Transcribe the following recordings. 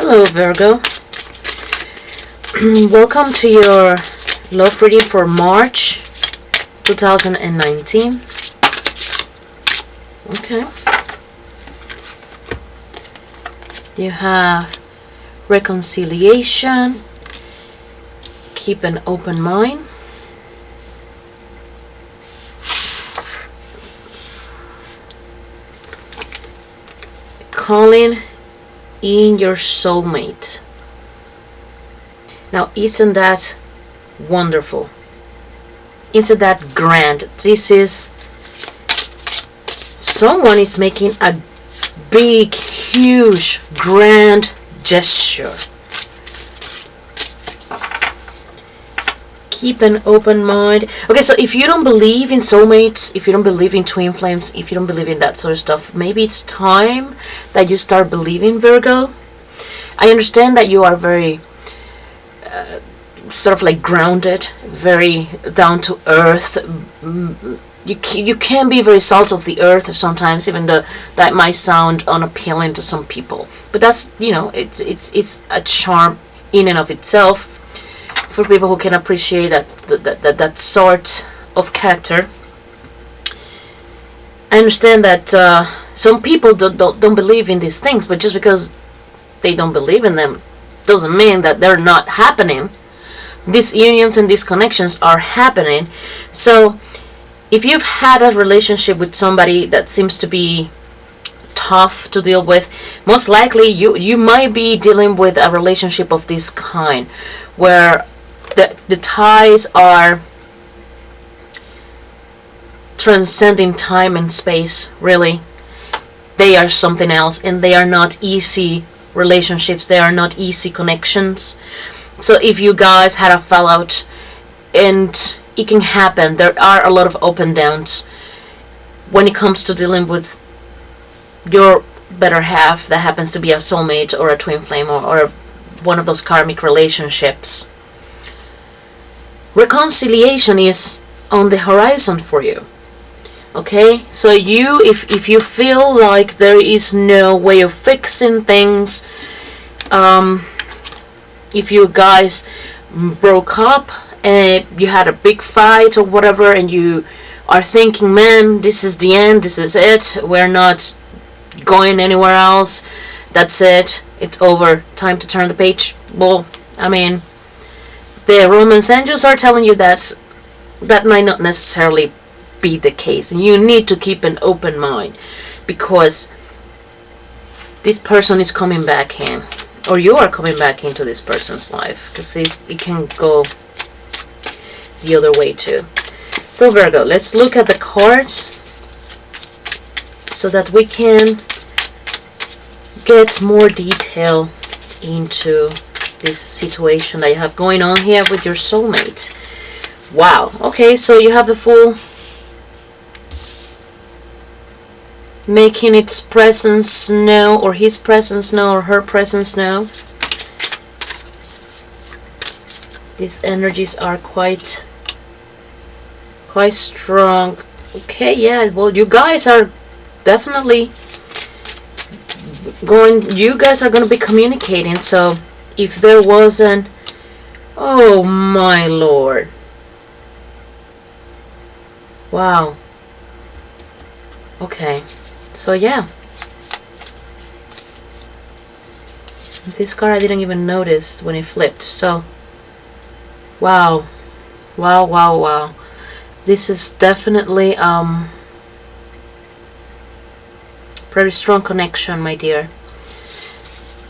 Hello Virgo. Welcome to your love reading for March 2019. Okay. You have reconciliation, keep an open mind, calling in your soulmate. Now, isn't that wonderful? Isn't that grand? This is someone is making a big, huge, grand gesture. Keep an open mind. Okay, so if you don't believe in soulmates, if you don't believe in twin flames, if you don't believe in that sort of stuff, maybe it's time that you start believing, Virgo. I understand that you are very sort of like grounded, very down to earth. You can be very salt of the earth sometimes, even though that might sound unappealing to some people. But that's, you know, it's a charm in and of itself for people who can appreciate that sort of character. I understand that some people don't believe in these things, but just because they don't believe in them doesn't mean that they're not happening. These unions and these connections are happening. So if you've had a relationship with somebody that seems to be tough to deal with, most likely you might be dealing with a relationship of this kind, where the ties are transcending time and space. Really, they are something else, and they are not easy relationships. They are not easy connections. So if you guys had a fallout, and it can happen, there are a lot of up and downs when it comes to dealing with your better half that happens to be a soulmate or a twin flame, or one of those karmic relationships. Reconciliation is on the horizon for you. Okay, so if you feel like there is no way of fixing things, if you guys broke up and you had a big fight or whatever, and you are thinking, man, this is the end, this is it, we're not going anywhere else, that's it, it's over, time to turn the page. Well, I mean, the romance angels are telling you that that might not necessarily be the case, and you need to keep an open mind, because this person is coming back in, or you are coming back into this person's life, because it can go the other way too. So Virgo, let's look at the cards so that we can get more detail into this situation that you have going on here with your soulmate. Wow. Okay, so you have the Fool making its presence known, or his presence known, or her presence known. These energies are quite strong. Okay, yeah, well, you guys are definitely you guys are going to be communicating. So if there wasn't, oh my lord, wow. Okay, so yeah, this card I didn't even notice when it flipped. So wow, wow, wow, wow, this is definitely very strong connection, my dear.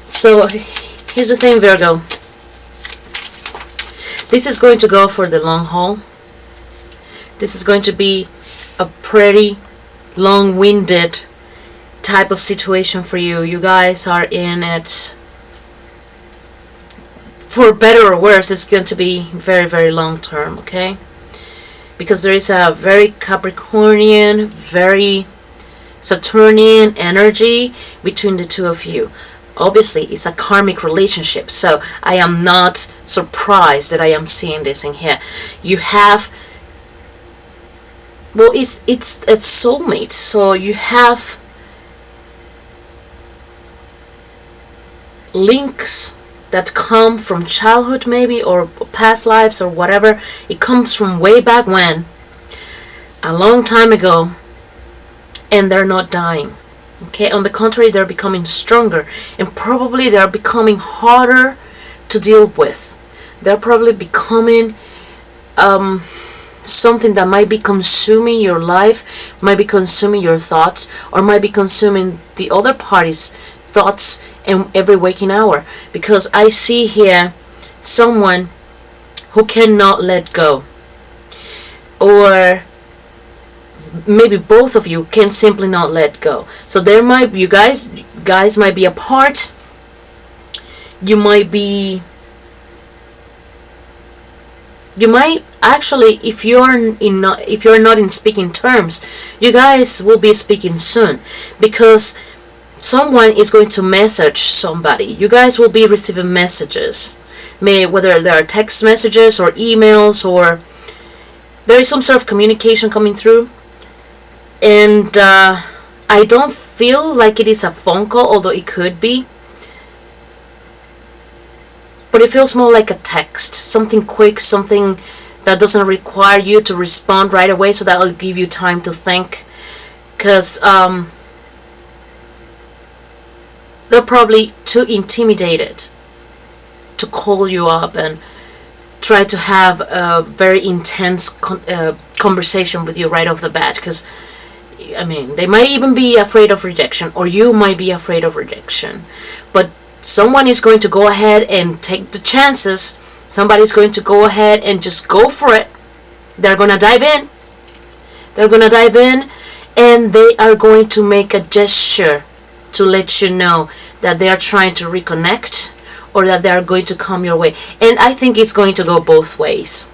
So here's the thing, Virgo, this is going to go for the long haul. This is going to be a pretty long-winded type of situation for you. You guys are in it, for better or worse, it's going to be very, very long term, okay? Because there is a very Capricornian, very Saturnian energy between the two of you. Obviously, it's a karmic relationship, so I am not surprised that I am seeing this in here. You have, well, it's a soulmate, so you have links that come from childhood maybe, or past lives or whatever. It comes from way back when, a long time ago, and they're not dying. Okay, on the contrary, they're becoming stronger, and probably they're becoming harder to deal with. They're probably becoming something that might be consuming your life, might be consuming your thoughts, or might be consuming the other party's thoughts in every waking hour. Because I see here someone who cannot let go, or maybe both of you can simply not let go. So there might, you guys might be apart. You might actually, if you're not in speaking terms, you guys will be speaking soon, because someone is going to message somebody. You guys will be receiving messages, whether there are text messages or emails, or there is some sort of communication coming through. And I don't feel like it is a phone call, although it could be. But it feels more like a text, something quick, something that doesn't require you to respond right away, so that will give you time to think. Because they're probably too intimidated to call you up and try to have a very intense conversation with you right off the bat. Because, I mean, they might even be afraid of rejection, or you might be afraid of rejection. But someone is going to go ahead and take the chances. Somebody's going to go ahead and just go for it. They're going to dive in. And they are going to make a gesture to let you know that they are trying to reconnect, or that they are going to come your way. And I think it's going to go both ways.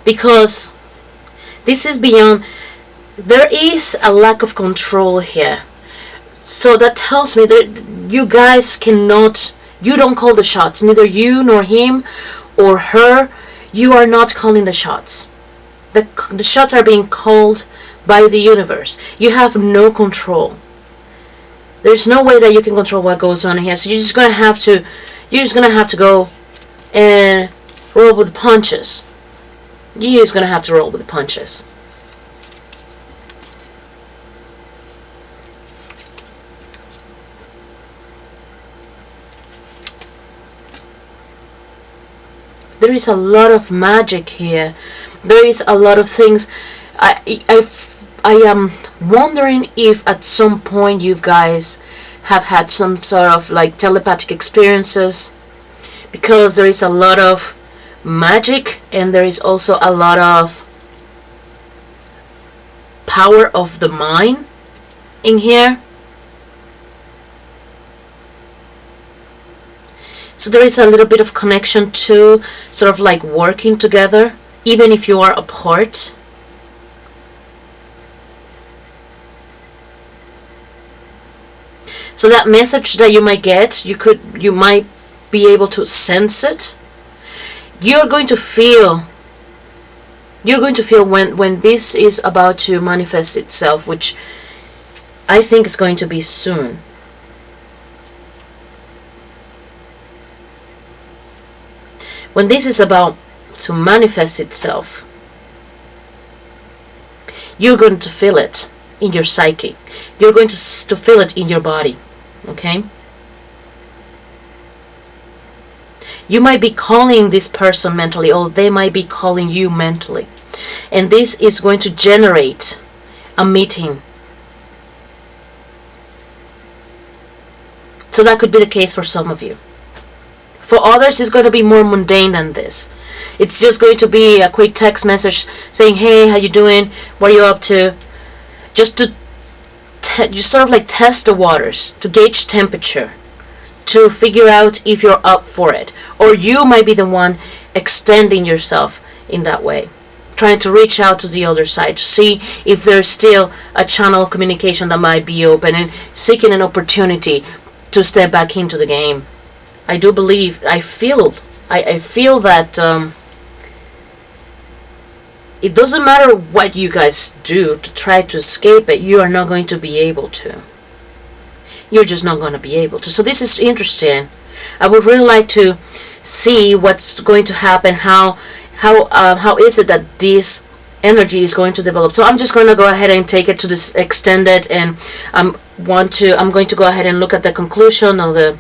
Because this is beyond, there is a lack of control here. So that tells me that you guys cannot, you don't call the shots. Neither you nor him or her, you are not calling the shots. The shots are being called by the universe. You have no control. There's no way that you can control what goes on here. So you're just gonna have to go and roll with the punches. You're just gonna have to roll with the punches. There is a lot of magic here. There is a lot of things. I am wondering if at some point you guys have had some sort of like telepathic experiences, because there is a lot of magic, and there is also a lot of power of the mind in here. So there is a little bit of connection to sort of like working together, even if you are apart. So that message that you might get, you might be able to sense it. You're going to feel when this is about to manifest itself, which I think is going to be soon. When this is about to manifest itself, you're going to feel it in your psyche. You're going to feel it in your body. Okay? You might be calling this person mentally, or they might be calling you mentally. And this is going to generate a meeting. So that could be the case for some of you. For others, it's going to be more mundane than this. It's just going to be a quick text message saying, hey, how you doing? What are you up to? Just to just sort of like test the waters, to gauge temperature, to figure out if you're up for it. Or you might be the one extending yourself in that way, trying to reach out to the other side, to see if there's still a channel of communication that might be open, and seeking an opportunity to step back into the game. I do believe, I feel that it doesn't matter what you guys do to try to escape it, you are not going to be able to. You're just not going to be able to. So this is interesting. I would really like to see what's going to happen. How is it that this energy is going to develop? So I'm just going to go ahead and take it to this extended, and I'm going to go ahead and look at the conclusion of the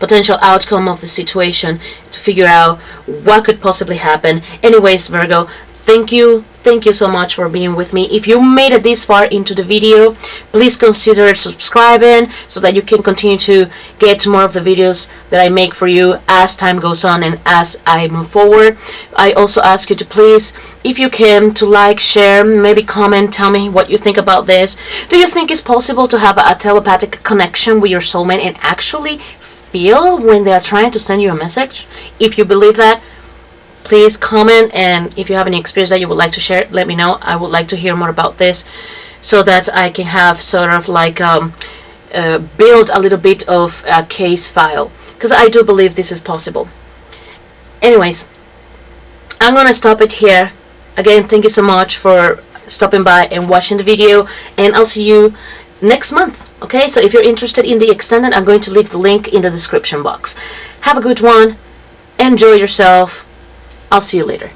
potential outcome of the situation to figure out what could possibly happen. Anyways, Virgo, thank you so much for being with me. If you made it this far into the video, please consider subscribing so that you can continue to get more of the videos that I make for you as time goes on and as I move forward. I also ask you to please, if you can, to like, share, maybe comment, tell me what you think about this. Do you think it's possible to have a telepathic connection with your soulmate and actually feel when they are trying to send you a message? If you believe that, please comment, and if you have any experience that you would like to share, let me know. I would like to hear more about this so that I can have sort of like build a little bit of a case file, because I do believe this is possible. Anyways, I'm gonna stop it here. Again, thank you so much for stopping by and watching the video, and I'll see you next month. Okay, so if you're interested in the extended, I'm going to leave the link in the description box. Have a good one. Enjoy yourself. I'll see you later.